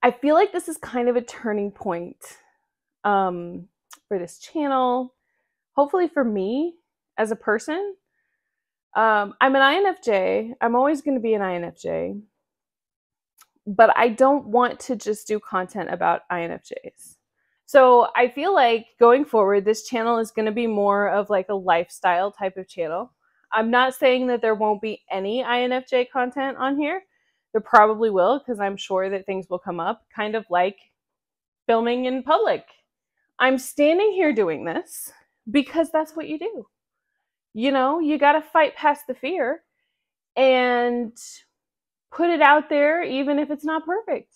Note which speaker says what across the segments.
Speaker 1: I feel like this is kind of a turning point for this channel, hopefully for me as a person. I'm an INFJ. I'm always going to be an INFJ, but I don't want to just do content about INFJs. So I feel like going forward, this channel is going to be more of like a lifestyle type of channel. I'm not saying that there won't be any INFJ content on here. There probably will, because I'm sure that things will come up, kind of like filming in public. I'm standing here doing this because that's what you do. You know, you got to fight past the fear and put it out there, even if it's not perfect.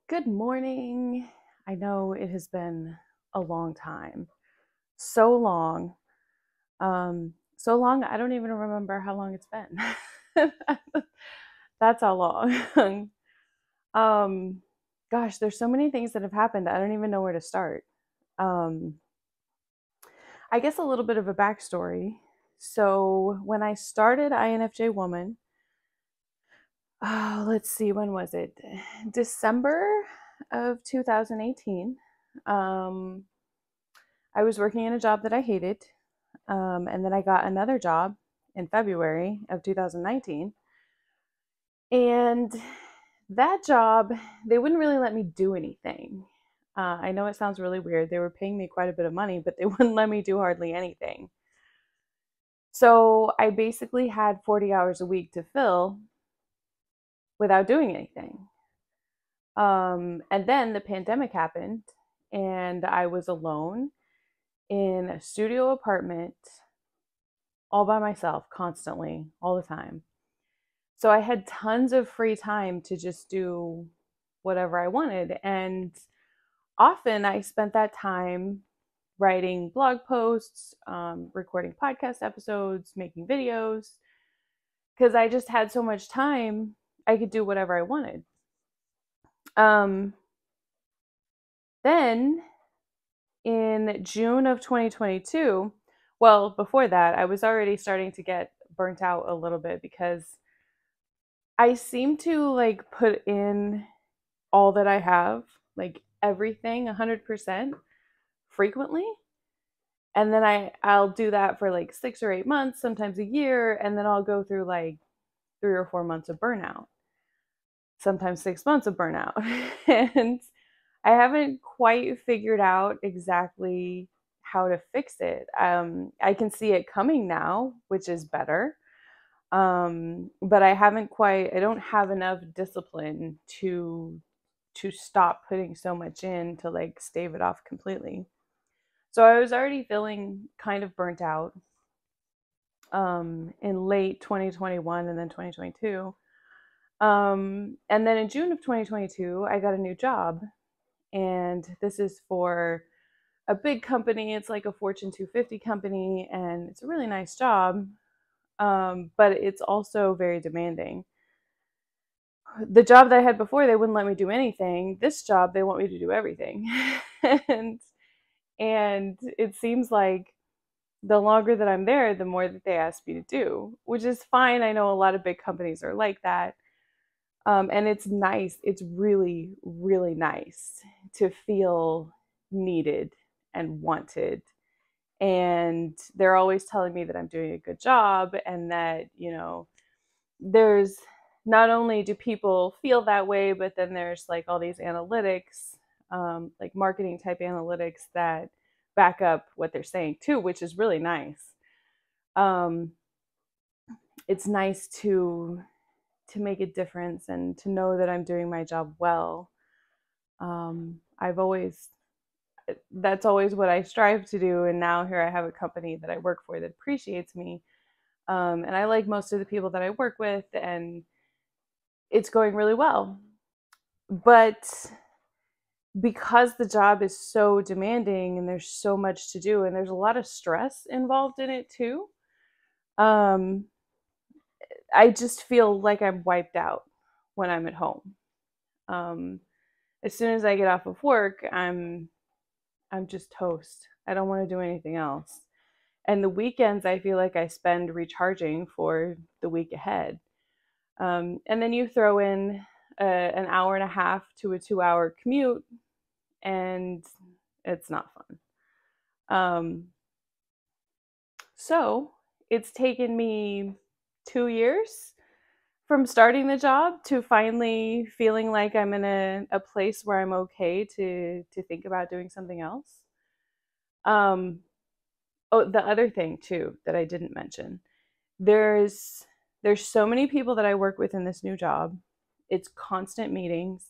Speaker 1: Good morning. I know it has been a long time. So long. So long, I don't even remember how long it's been. That's how long. Gosh, there's so many things that have happened. I don't even know where to start. I guess a little bit of a backstory. So when I started INFJ Woman, let's see, when was it? December of 2018. I was working in a job that I hated. And then I got another job in February of 2019. And that job, they wouldn't really let me do anything. I know it sounds really weird. They were paying me quite a bit of money, but they wouldn't let me do hardly anything. So I basically had 40 hours a week to fill without doing anything. And then the pandemic happened, and I was alone in a studio apartment all by myself, constantly, all the time. So I had tons of free time to just do whatever I wanted. And often I spent that time writing blog posts, recording podcast episodes, making videos, because I just had so much time, I could do whatever I wanted. Then in June of 2022, well, before that, I was already starting to get burnt out a little bit because I seem to like put in all that I have, like everything 100% frequently. And then I'll do that for like 6 or 8 months, sometimes a year, and then I'll go through like 3 or 4 months of burnout. Sometimes 6 months of burnout. And I haven't quite figured out exactly how to fix it. I can see it coming now, which is better. But I don't have enough discipline to stop putting so much in to like stave it off completely. So I was already feeling kind of burnt out in late 2021 and then 2022. And then in June of 2022, I got a new job. And this is for a big company. It's like a Fortune 250 company, and it's a really nice job. But it's also very demanding. The job that I had before, they wouldn't let me do anything. This job, they want me to do everything. and it seems like the longer that I'm there, the more that they ask me to do, which is fine. I know a lot of big companies are like that. And it's nice. It's really, really nice to feel needed and wanted. And they're always telling me that I'm doing a good job and that, you know, there's not only do people feel that way, but then there's like all these analytics, like marketing type analytics that back up what they're saying too, which is really nice. um, it's nice to make a difference and to know that I'm doing my job well. I've always That's always what I strive to do, and now here I have a company that I work for that appreciates me, and I like most of the people that I work with, and it's going really well. But because the job is so demanding and there's so much to do and there's a lot of stress involved in it too, um, I just feel like I'm wiped out when I'm at home. Um, as soon as I get off of work, I'm just toast. I don't want to do anything else. And the weekends, I feel like I spend recharging for the week ahead. And then you throw in an hour and a half to a 2 hour commute, and it's not fun. Um, so it's taken me 2 years from starting the job to finally feeling like I'm in a place where I'm okay to think about doing something else. Um, oh, the other thing too that I didn't mention, there's so many people that I work with in this new job. It's constant meetings,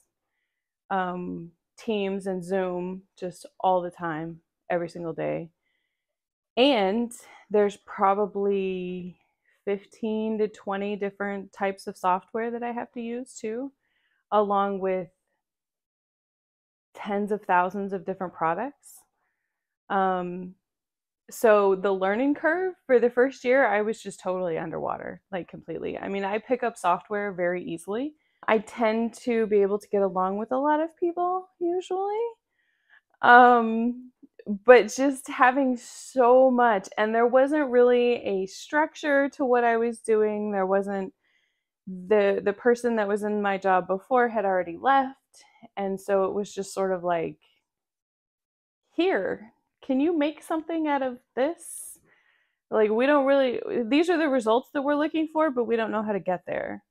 Speaker 1: Teams and Zoom, just all the time, every single day. And there's probably 15 to 20 different types of software that I have to use too, along with tens of thousands of different products. Um, so the learning curve for the first year, I was just totally underwater, like completely. I mean, I pick up software very easily. I tend to be able to get along with a lot of people usually. Um, but just having so much, and there wasn't really a structure to what I was doing. There wasn't the person that was in my job before had already left, and so it was just sort of like, here, can you make something out of this? Like, we don't really, these are the results that we're looking for, but we don't know how to get there.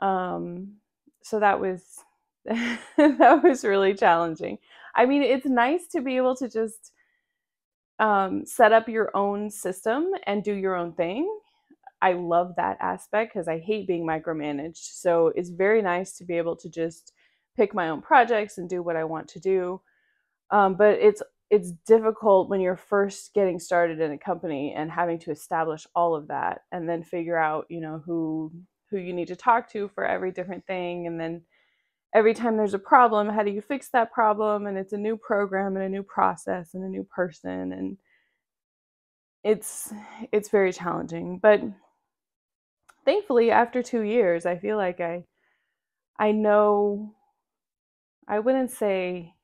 Speaker 1: So that was that was really challenging. I mean, it's nice to be able to just set up your own system and do your own thing. I love that aspect because I hate being micromanaged. So it's very nice to be able to just pick my own projects and do what I want to do. But it's difficult when you're first getting started in a company and having to establish all of that and then figure out, who you need to talk to for every different thing, and then every time there's a problem, how do you fix that problem? And it's a new program and a new process and a new person, and it's very challenging. But thankfully, after 2 years, I feel like I know, I wouldn't say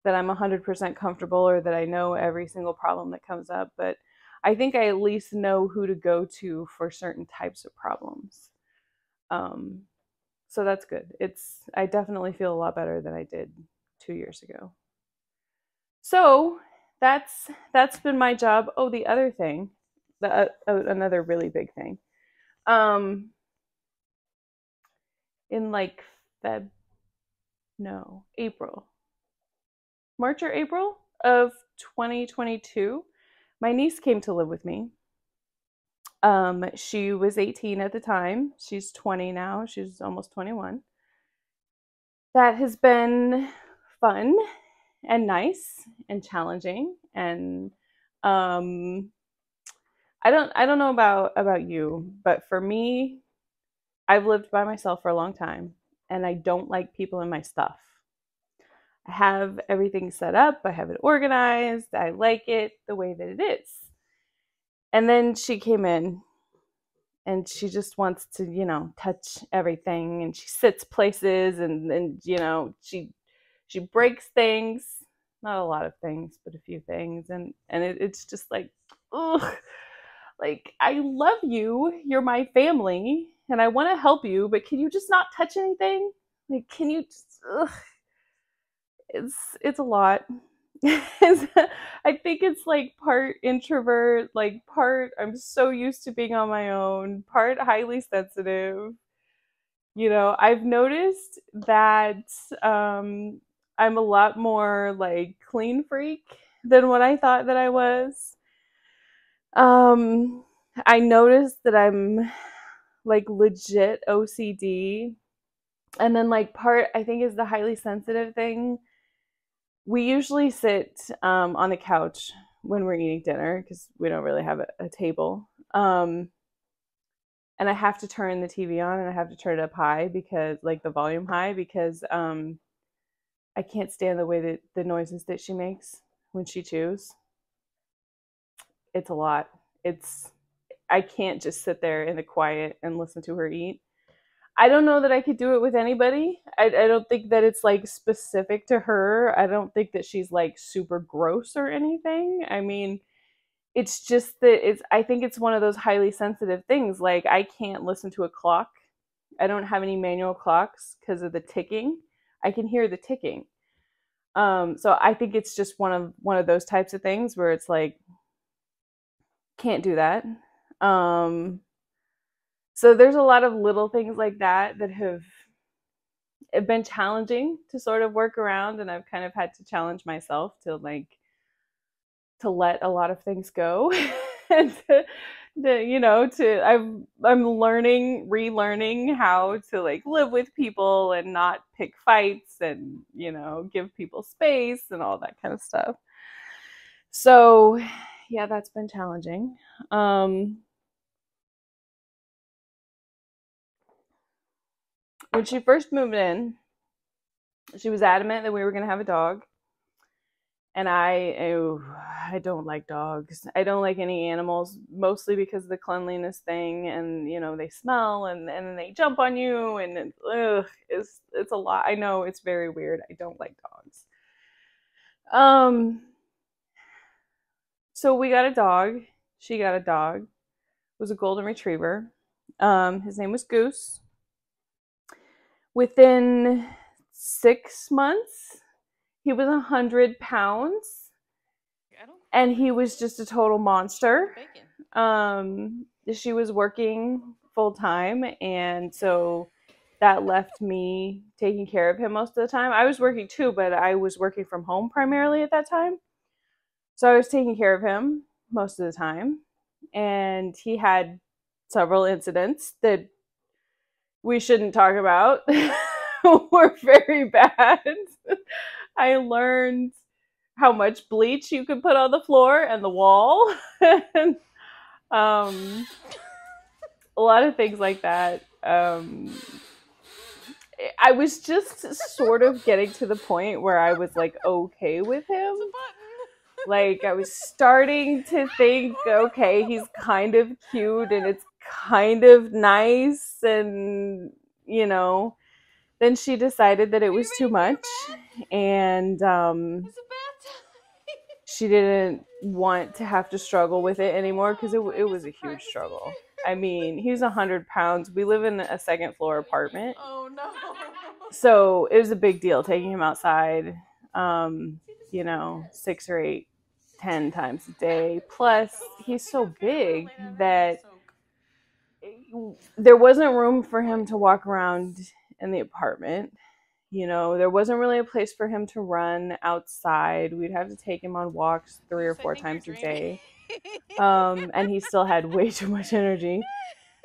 Speaker 1: that I'm 100% comfortable or that I know every single problem that comes up, but I think I at least know who to go to for certain types of problems. Um, so that's good. I definitely feel a lot better than I did 2 years ago. So that's been my job. Oh, the other thing, another really big thing. Um, in like Feb, no, April, March or April of 2022, my niece came to live with me. She was 18 at the time. She's 20 now. She's almost 21. That has been fun and nice and challenging, and um I don't know about you, but for me, I've lived by myself for a long time, and I don't like people in my stuff. I have everything set up, I have it organized, I like it the way that it is. And then she came in and she just wants to, touch everything, and she sits places, and she breaks things. Not a lot of things, but a few things, and it's just like, ugh. Like, I love you, you're my family, and I want to help you, but can you just not touch anything? Like, can you just, ugh. It's a lot. I think it's like part introvert, like part I'm so used to being on my own, part highly sensitive. I've noticed that I'm a lot more like clean freak than what I thought that I was. I noticed that I'm like legit OCD. And then like part I think is the highly sensitive thing. We usually sit on the couch when we're eating dinner because we don't really have a table. And I have to turn the TV on and I have to turn it up high because like the volume high because I can't stand the way that the noises that she makes when she chews. It's a lot. It's I can't just sit there in the quiet and listen to her eat. I don't know that I could do it with anybody. I don't think that it's like specific to her. I don't think that she's like super gross or anything. I mean, it's just that I think it's one of those highly sensitive things. Like I can't listen to a clock. I don't have any manual clocks because of the ticking. I can hear the ticking. So I think it's just one of those types of things where it's like can't do that. Um, so there's a lot of little things like that that have been challenging to sort of work around, and I've kind of had to challenge myself to to let a lot of things go and to I'm learning relearning how to like live with people and not pick fights and give people space and all that kind of stuff. So yeah, that's been challenging. um when she first moved in, she was adamant that we were going to have a dog. And I don't like dogs. I don't like any animals, mostly because of the cleanliness thing, and they smell and they jump on you, and it's a lot. I know it's very weird. I don't like dogs. Um, so we got a dog. She got a dog. It was a golden retriever. His name was Goose. Within 6 months, he was 100 pounds, and he was just a total monster. She was working full time, and so that left me taking care of him most of the time. I was working too, but I was working from home primarily at that time. So I was taking care of him most of the time. And he had several incidents that we shouldn't talk about. Were very bad. I learned how much bleach you could put on the floor and the wall. um, a lot of things like that. I was just sort of getting to the point where I was like okay with him. Like I was starting to think, okay, he's kind of cute and it's kind of nice, and then she decided that it was too much, and she didn't want to have to struggle with it anymore because it was a huge struggle. I mean, he's 100 pounds. We live in a second floor apartment. Oh no. So it was a big deal taking him outside, 6 or 8, 10 times a day. Plus, he's so big that there wasn't room for him to walk around in the apartment. There wasn't really a place for him to run outside. We'd have to take him on walks 3 or 4 times a day. And he still had way too much energy.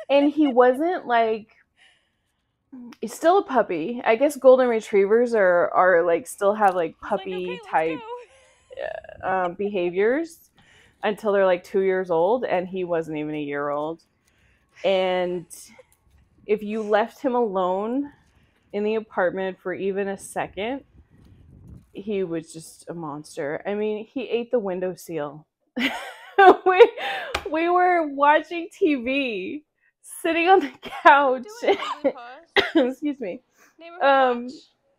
Speaker 1: And he wasn't like, he's still a puppy. I guess golden retrievers are like still have like puppy type behaviors until they're like 2 years old, and he wasn't even a year old. And if you left him alone in the apartment for even a second, he was just a monster. I mean, he ate the windowsill. we were watching TV, sitting on the couch. Excuse me. And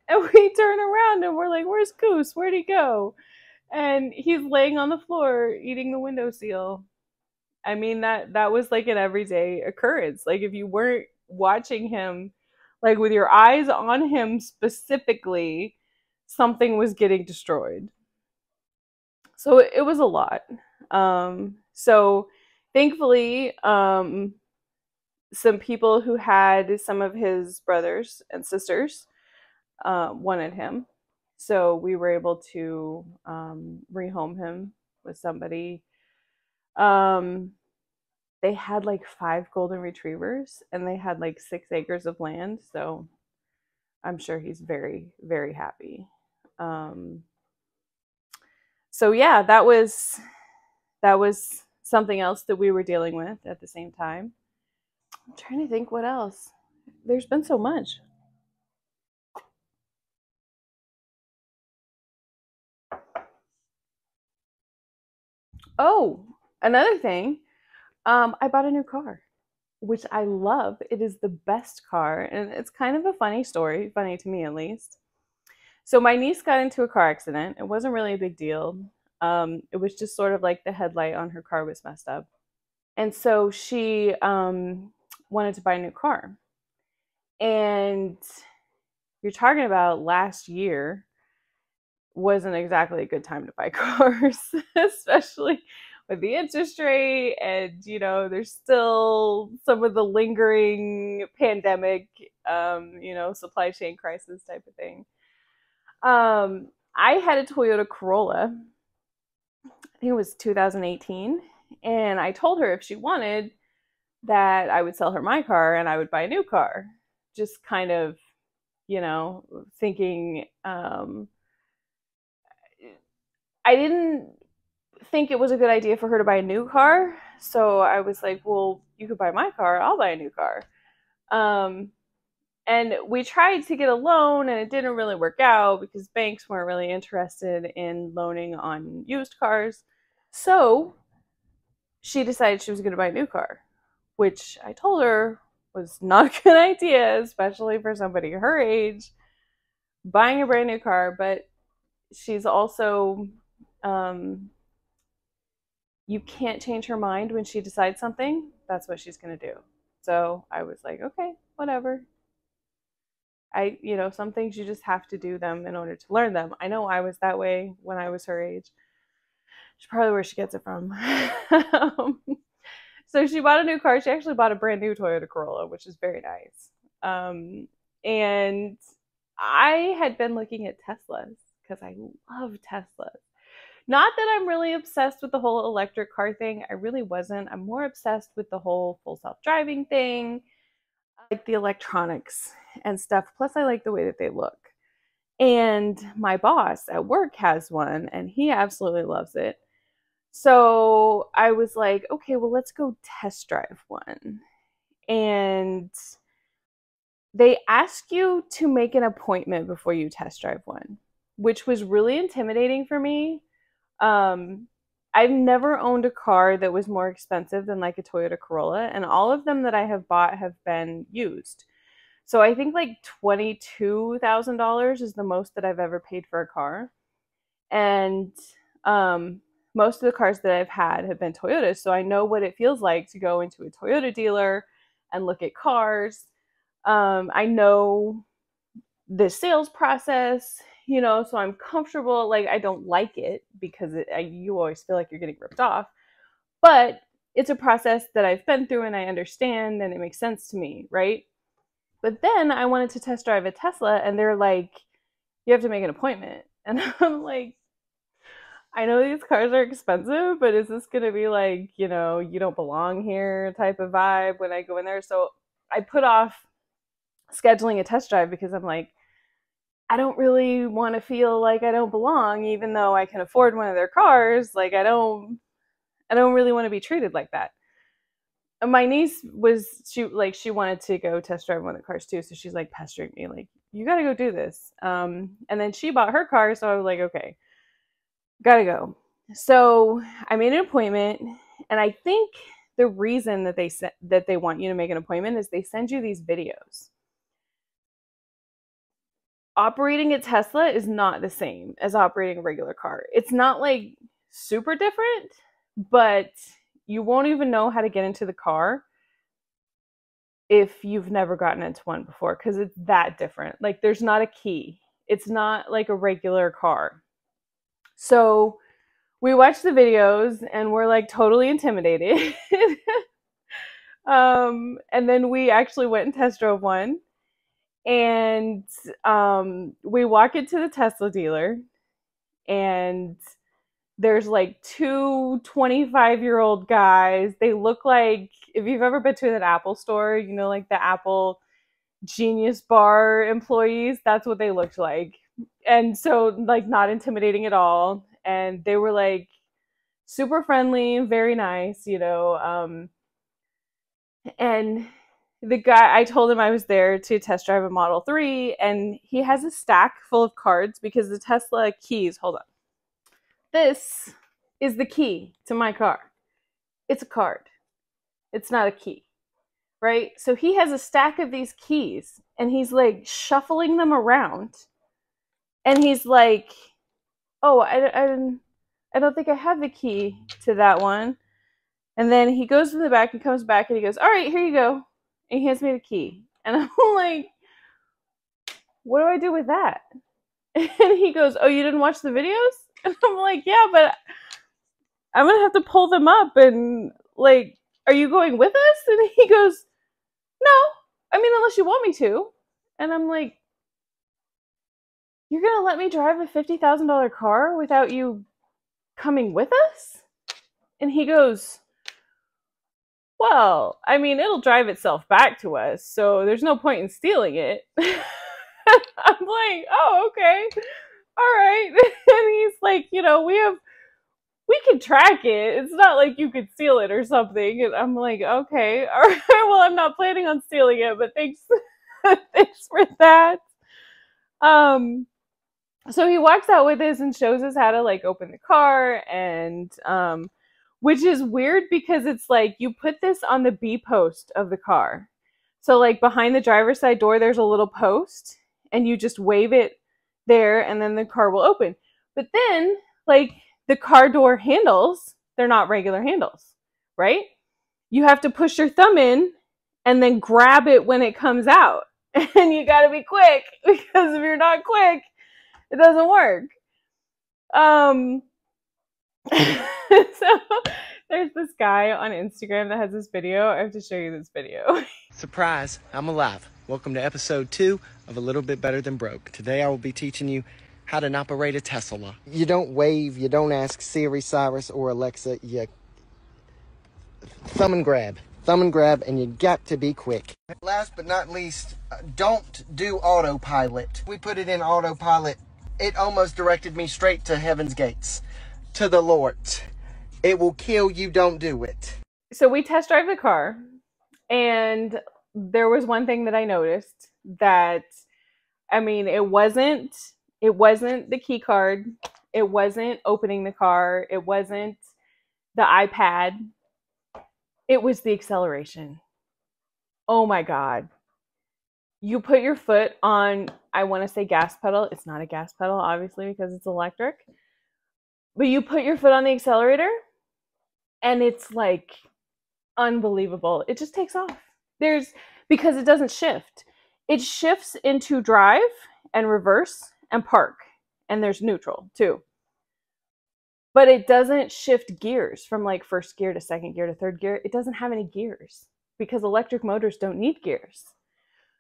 Speaker 1: we turn around and we're like, "Where's Goose? Where'd he go?" And he's laying on the floor eating the windowsill. I mean, that was like an everyday occurrence. Like if you weren't watching him, like with your eyes on him specifically, something was getting destroyed. So it was a lot. So thankfully, some people who had some of his brothers and sisters wanted him. So we were able to rehome him with somebody. they had like 5 golden retrievers and they had like 6 acres of land. So I'm sure he's very, very happy. Um, so yeah, that was something else that we were dealing with at the same time. I'm trying to think what else. There's been so much. Oh, another thing. I bought a new car, which I love. It is the best car, and it's kind of a funny story, funny to me at least. So my niece got into a car accident. It wasn't really a big deal. It was just sort of like the headlight on her car was messed up, and so she wanted to buy a new car. And you're talking about last year wasn't exactly a good time to buy cars, especially with the interest rate. And, there's still some of the lingering pandemic, supply chain crisis type of thing. I had a Toyota Corolla. I think it was 2018. And I told her if she wanted that I would sell her my car and I would buy a new car. Just kind of, thinking, I didn't think it was a good idea for her to buy a new car. So I was like, well, you could buy my car, I'll buy a new car. And we tried to get a loan and it didn't really work out because banks weren't really interested in loaning on used cars. So she decided she was going to buy a new car, which I told her was not a good idea, especially for somebody her age, buying a brand new car. But she's also, you can't change her mind when she decides something. That's what she's going to do. So I was like, okay, whatever. Some things you just have to do them in order to learn them. I know I was that way when I was her age. It's probably where she gets it from. So she bought a new car. She actually bought a brand new Toyota Corolla, which is very nice. And I had been looking at Teslas because I love Teslas. Not that I'm really obsessed with the whole electric car thing. I really wasn't. I'm more obsessed with the whole full self-driving thing. I like the electronics and stuff. Plus, I like the way that they look. And my boss at work has one, and he absolutely loves it. So I was like, okay, well, let's go test drive one. And they ask you to make an appointment before you test drive one, which was really intimidating for me. I've never owned a car that was more expensive than like a Toyota Corolla, and all of them that I have bought have been used. So I think like $22,000 is the most that I've ever paid for a car. And most of the cars that I've had have been Toyotas, so I know what it feels like to go into a Toyota dealer and look at cars. I know the sales process, so I'm comfortable. Like, I don't like it because you always feel like you're getting ripped off, but it's a process that I've been through and I understand and it makes sense to me, right? But then I wanted to test drive a Tesla and they're like, you have to make an appointment. And I'm like, I know these cars are expensive, but is this going to be like, you don't belong here type of vibe when I go in there? So I put off scheduling a test drive because I'm like, I don't really want to feel like I don't belong, even though I can afford one of their cars. Like, I don't really want to be treated like that. And my niece she wanted to go test drive one of the cars too. So she's like pestering me, like, you got to go do this. And then she bought her car. So I was like, okay, gotta go. So I made an appointment, and I think the reason that they want you to make an appointment is they send you these videos. Operating a Tesla is not the same as operating a regular car. It's not like super different, but you won't even know how to get into the car if you've never gotten into one before, because it's that different. Like, there's not a key. It's not like a regular car. So we watched the videos and we're like totally intimidated. And then we actually went and test drove one. And we walk into the Tesla dealer, and There's like two 25-year-old guys. They look like, if you've ever been to an Apple store, you know, like the Apple Genius Bar employees, that's what they looked like. And so, like, not intimidating at all. And they were like super friendly, very nice, you know. And the guy, I told him I was there to test drive a Model 3, and he has a stack full of cards because the Tesla keys, hold on. This is the key to my car. It's a card. It's not a key, right? So he has a stack of these keys, and he's like shuffling them around. And he's like, oh, I don't think I have the key to that one. And then he goes in the back and comes back and he goes, all right, here you go. And he hands me the key. And I'm like, what do I do with that? And he goes, oh, you didn't watch the videos? And I'm like, yeah, but I'm going to have to pull them up. And like, are you going with us? And he goes, no, I mean, unless you want me to. And I'm like, you're going to let me drive a $50,000 car without you coming with us? And he goes, well, I mean, it'll drive itself back to us, so there's no point in stealing it. I'm like, oh, okay, all right. And he's like, you know, we can track it. It's not like you could steal it or something. And I'm like, okay, all right. Well, I'm not planning on stealing it, but thanks, thanks for that. So he walks out with this and shows us how to like open the car, and which is weird because it's like you put this on the B post of the car. So like behind the driver's side door, there's a little post, and you just wave it there, and then the car will open. But then like the car door handles, they're not regular handles, right? You have to push your thumb in and then grab it when it comes out. And you got to be quick, because if you're not quick, it doesn't work. So there's this guy on Instagram that has this video. I have to show you this video.
Speaker 2: Surprise, I'm alive. Welcome to episode 2 of A Little Bit Better Than Broke. Today I will be teaching you how to operate a Tesla. You don't wave, you don't ask Siri, Cyrus, or Alexa. You thumb and grab, and you got to be quick. Last but not least, don't do autopilot. We put it in autopilot. It almost directed me straight to heaven's gates, to the Lord. It will kill you, don't do it.
Speaker 1: So we test drive the car, and there was one thing that I noticed that, I mean, it wasn't the key card. It wasn't opening the car. It wasn't the iPad. It was the acceleration. Oh my God. You put your foot on, I want to say gas pedal. It's not a gas pedal, obviously, because it's electric. But you put your foot on the accelerator, and it's like unbelievable. It just takes off. Because it doesn't shift. It shifts into drive and reverse and park. And there's neutral too. But it doesn't shift gears from like first gear to second gear to third gear. It doesn't have any gears because electric motors don't need gears.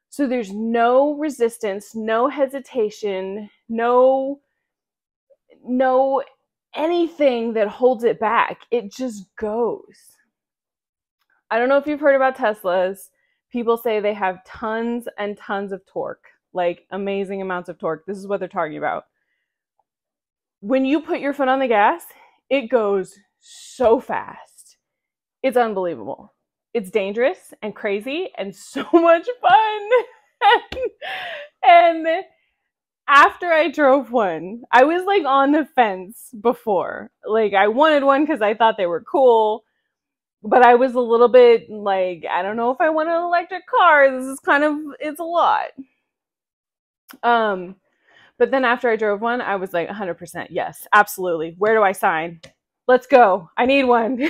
Speaker 1: So there's no resistance, no hesitation, no anything that holds it back. It just goes. I don't know if you've heard about Teslas. People say they have tons and tons of torque, like amazing amounts of torque. This is what they're talking about. When you put your foot on the gas, it goes so fast. It's unbelievable. It's dangerous and crazy and so much fun. And after I drove one, I was like on the fence before. Like I wanted one because I thought they were cool. But I was a little bit like, I don't know if I want an electric car. This is it's a lot. But then after I drove one, I was like 100% yes, absolutely. Where do I sign? Let's go. I need one.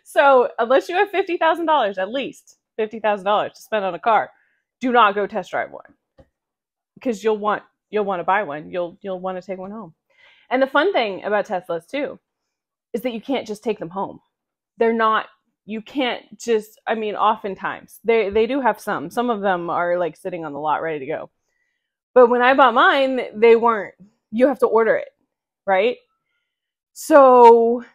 Speaker 1: So unless you have $50,000, at least $50,000 to spend on a car, do not go test drive one, because you'll want to buy one. You'll want to take one home. And the fun thing about Teslas too is that you can't just take them home. You can't just, I mean, oftentimes they do have some of them are like sitting on the lot ready to go. But when I bought mine, they weren't. You have to order it, right? So,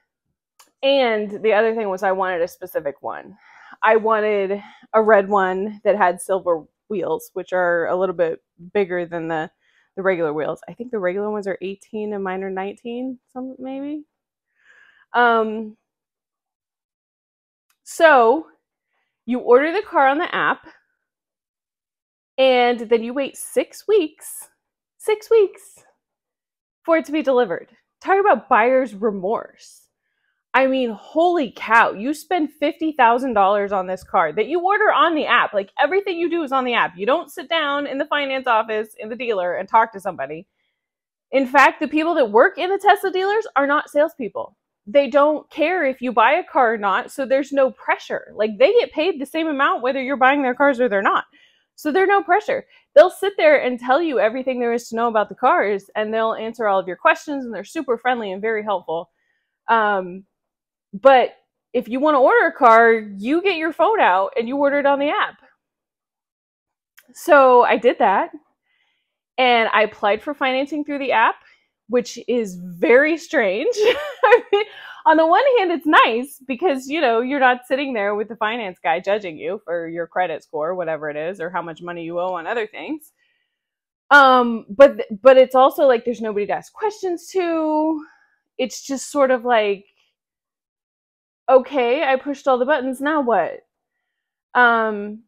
Speaker 1: and the other thing was I wanted a specific one. I wanted a red one that had silver wheels, which are a little bit bigger than the regular wheels. I think the regular ones are 18 and mine are 19, some maybe. Um, so you order the car on the app, and then you wait 6 weeks for it to be delivered. Talk about buyer's remorse. I mean, holy cow, you spend $50,000 on this car that you order on the app. Like, everything you do is on the app. You don't sit down in the finance office in the dealer and talk to somebody. In fact, the people that work in the Tesla dealers are not salespeople. They don't care if you buy a car or not, so there's no pressure. Like, they get paid the same amount whether you're buying their cars or they're not. So there's no pressure. They'll sit there and tell you everything there is to know about the cars, and they'll answer all of your questions, and they're super friendly and very helpful. But if you want to order a car, you get your phone out and you order it on the app. So I did that, and I applied for financing through the app, which is very strange. I mean, on the one hand, it's nice because, you know, you're not sitting there with the finance guy judging you for your credit score, whatever it is, or how much money you owe on other things. But it's also like there's nobody to ask questions to. It's just sort of like, okay, I pushed all the buttons, now what? And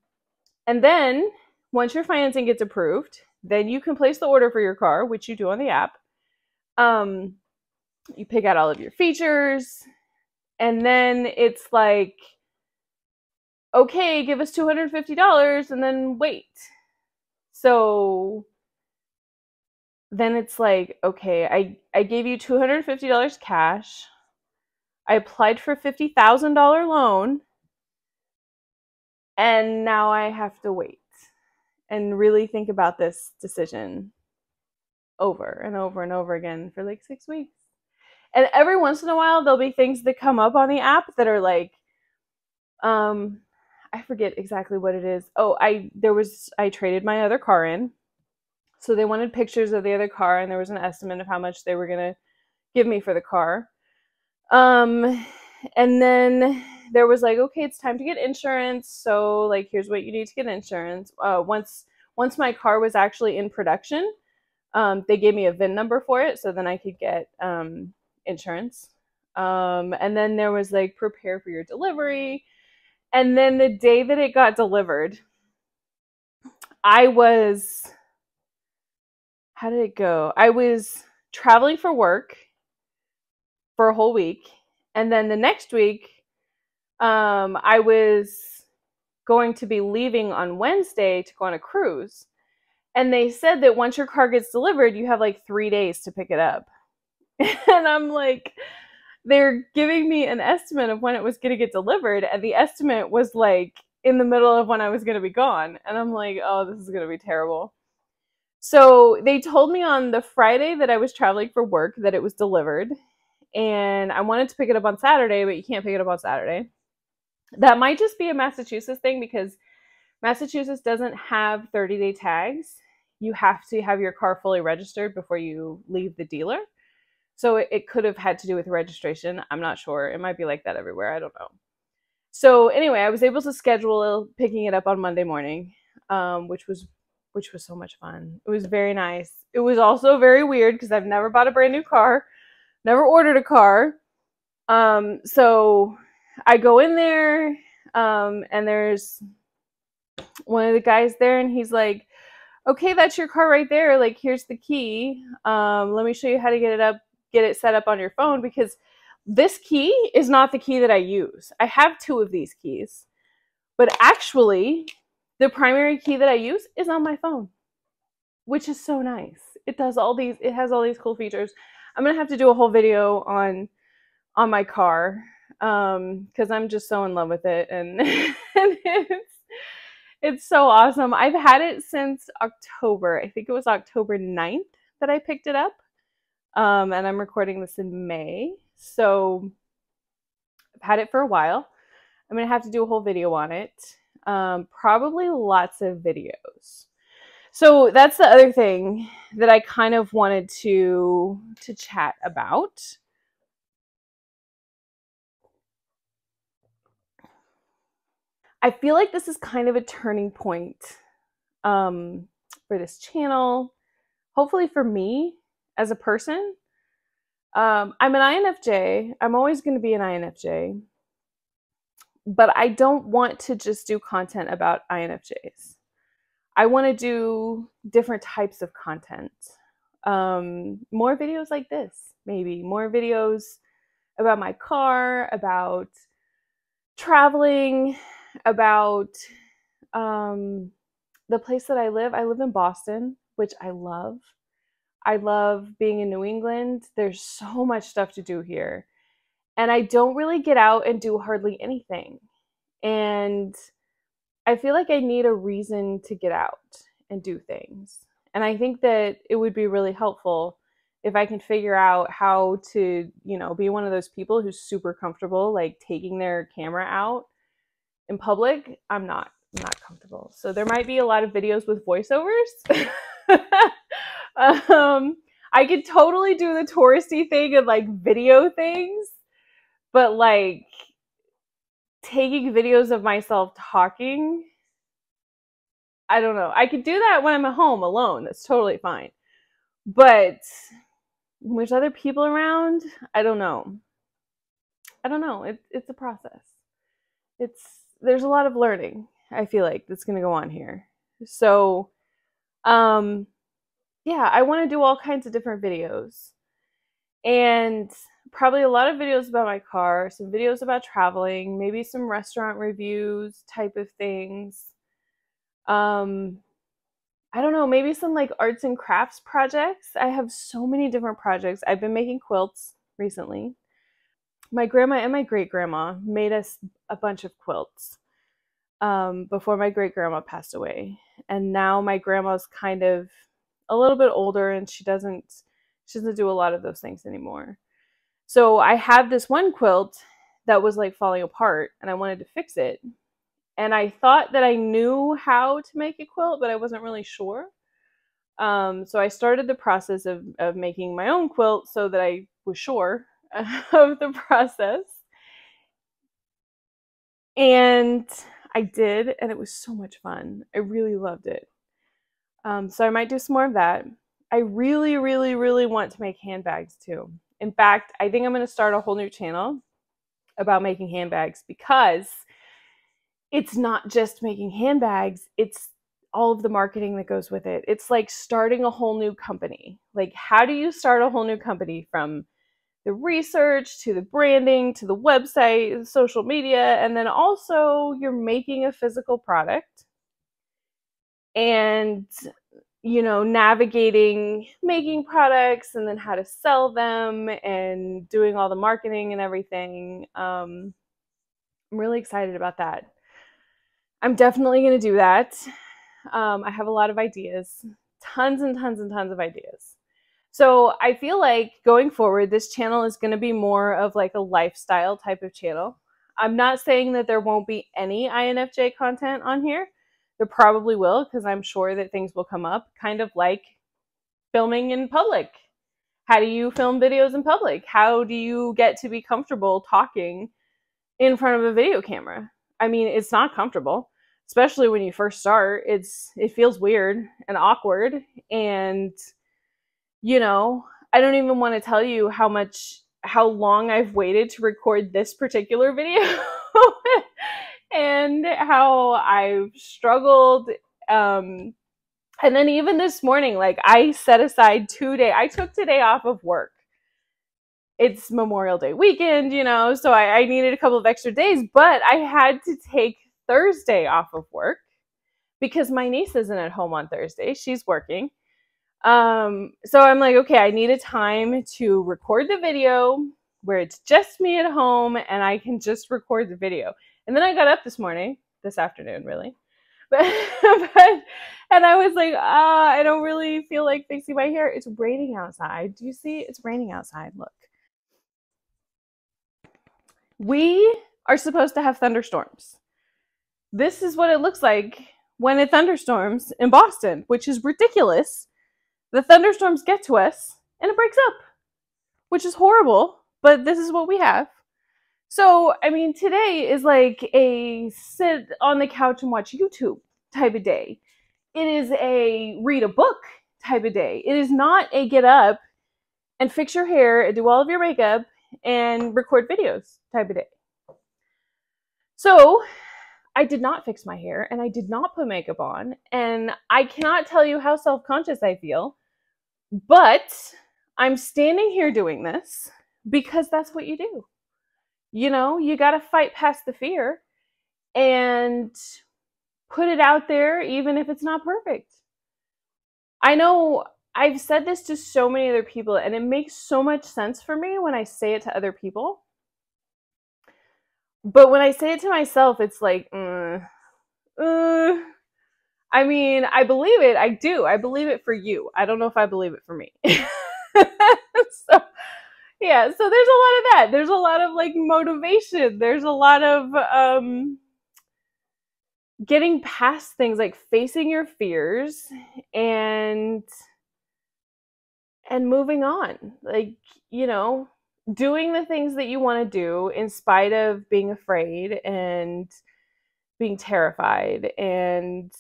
Speaker 1: then once your financing gets approved, then you can place the order for your car, which you do on the app. You pick out all of your features, and then it's like, okay, give us $250 and then wait. So then it's like, okay, I gave you $250 cash. I applied for a $50,000 loan, and now I have to wait and really think about this decision over and over and over again for like 6 weeks. And every once in a while, there'll be things that come up on the app that are like, I forget exactly what it is. Oh, I traded my other car in. So they wanted pictures of the other car, and there was an estimate of how much they were going to give me for the car. And then there was like, okay, it's time to get insurance. So like, here's what you need to get insurance. Once my car was actually in production, they gave me a VIN number for it, so then I could get insurance. And then there was like, prepare for your delivery. And then the day that it got delivered, how did it go? I was traveling for work for a whole week. And then the next week, I was going to be leaving on Wednesday to go on a cruise. And they said that once your car gets delivered, you have like 3 days to pick it up. And I'm like, they're giving me an estimate of when it was going to get delivered. And the estimate was like in the middle of when I was going to be gone. And I'm like, oh, this is going to be terrible. So they told me on the Friday that I was traveling for work that it was delivered. And I wanted to pick it up on Saturday, but you can't pick it up on Saturday. That might just be a Massachusetts thing because Massachusetts doesn't have 30-day tags. You have to have your car fully registered before you leave the dealer. So it could have had to do with registration. I'm not sure. It might be like that everywhere. I don't know. So anyway, I was able to schedule picking it up on Monday morning, which was so much fun. It was very nice. It was also very weird because I've never bought a brand new car, never ordered a car. So I go in there, and there's one of the guys there, and he's like, okay, that's your car right there. Like, here's the key. Let me show you how to get it set up on your phone, because this key is not the key that I use. I have 2 of these keys, but actually the primary key that I use is on my phone, which is so nice. It has all these cool features. I'm going to have to do a whole video on my car, because I'm just so in love with it. And, and it's so awesome. I've had it since October. I think it was October 9th that I picked it up. And I'm recording this in May. So I've had it for a while. I'm going to have to do a whole video on it. Probably lots of videos. So that's the other thing that I kind of wanted to chat about. I feel like this is kind of a turning point for this channel, hopefully for me as a person. I'm an INFJ. I'm always going to be an INFJ, but I don't want to just do content about INFJs. I want to do different types of content. More videos like this, maybe more videos about my car, about traveling, about the place that I live. I live in Boston, which I love. I love being in New England. There's so much stuff to do here. And I don't really get out and do hardly anything. And I feel like I need a reason to get out and do things. And I think that it would be really helpful if I can figure out how to, be one of those people who's super comfortable, like taking their camera out in public. I'm not comfortable. So there might be a lot of videos with voiceovers. I could totally do the touristy thing and like video things, but like taking videos of myself talking, I don't know. I could do that when I'm at home alone. That's totally fine. But when there's other people around, I don't know. It's a process. There's a lot of learning, I feel like, that's going to go on here. So, yeah, I want to do all kinds of different videos. And probably a lot of videos about my car, some videos about traveling, maybe some restaurant reviews type of things. I don't know, maybe some like arts and crafts projects. I have so many different projects. I've been making quilts recently. My grandma and my great grandma made us a bunch of quilts before my great grandma passed away. And now my grandma's kind of a little bit older and she doesn't do a lot of those things anymore. So I had this one quilt that was like falling apart and I wanted to fix it. And I thought that I knew how to make a quilt, but I wasn't really sure. So I started the process of making my own quilt so that I was sure of the process. And I did, and it was so much fun. I really loved it. So I might do some more of that. I really, really, really want to make handbags too. In fact, I think I'm going to start a whole new channel about making handbags because it's not just making handbags, it's all of the marketing that goes with it. It's like starting a whole new company. Like, how do you start a whole new company from the research to the branding to the website, the social media, and then also you're making a physical product and, navigating making products and then how to sell them and doing all the marketing and everything. I'm really excited about that. I'm definitely going to do that. I have a lot of ideas, tons and tons and tons of ideas. So I feel like going forward, this channel is going to be more of like a lifestyle type of channel. I'm not saying that there won't be any INFJ content on here. There probably will, because I'm sure that things will come up, kind of like filming in public. How do you film videos in public? How do you get to be comfortable talking in front of a video camera? I mean, it's not comfortable, especially when you first start. It feels weird and awkward. And, I don't even want to tell you how long I've waited to record this particular video and how I've struggled. And then even this morning, like I set aside 2 days. I took today off of work. It's Memorial Day weekend, so I needed a couple of extra days, but I had to take Thursday off of work because my niece isn't at home on Thursday. She's working. So I'm like, okay, I need a time to record the video where it's just me at home and I can just record the video. And then I got up this afternoon, really. But and I was like, I don't really feel like fixing my hair. It's raining outside. Do you see? It's raining outside. Look. We are supposed to have thunderstorms. This is what it looks like when it thunderstorms in Boston, which is ridiculous. The thunderstorms get to us and it breaks up, which is horrible, but this is what we have. So, I mean, today is like a sit on the couch and watch YouTube type of day. It is a read a book type of day. It is not a get up and fix your hair and do all of your makeup and record videos type of day. So, I did not fix my hair and I did not put makeup on. And I cannot tell you how self conscious I feel, but I'm standing here doing this because that's what you do. You know, you got to fight past the fear and put it out there, even if it's not perfect. I know I've said this to so many other people, and it makes so much sense for me when I say it to other people. But when I say it to myself, it's like, I mean, I believe it. I do. I believe it for you. I don't know if I believe it for me. So, yeah. So there's a lot of that. There's a lot of like motivation. There's a lot of getting past things, like facing your fears and moving on. Like, you know, doing the things that you want to do in spite of being afraid and being terrified and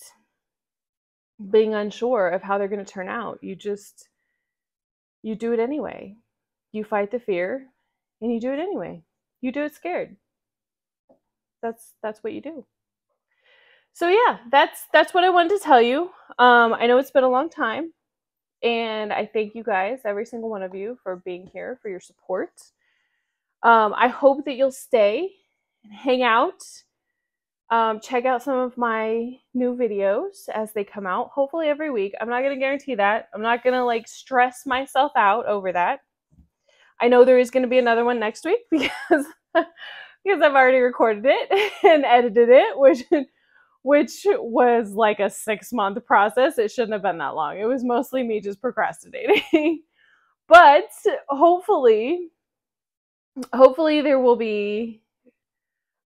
Speaker 1: being unsure of how they're going to turn out. You do it anyway. You fight the fear and you do it anyway. You do it scared. That's what you do. So yeah, that's what I wanted to tell you. I know it's been a long time, and I thank you guys, every single one of you, for being here, for your support. I hope that you'll stay and hang out. Check out some of my new videos as they come out, hopefully every week. I'm not going to guarantee that. I'm not going to like stress myself out over that. I know there is going to be another one next week because I've already recorded it and edited it, which was like a 6-month process. It shouldn't have been that long. It was mostly me just procrastinating. But hopefully there will be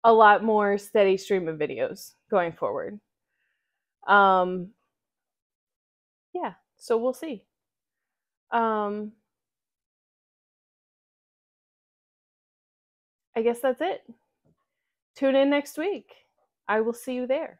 Speaker 1: a lot more steady stream of videos going forward. Yeah, so we'll see. I guess that's it. Tune in next week. I will see you there.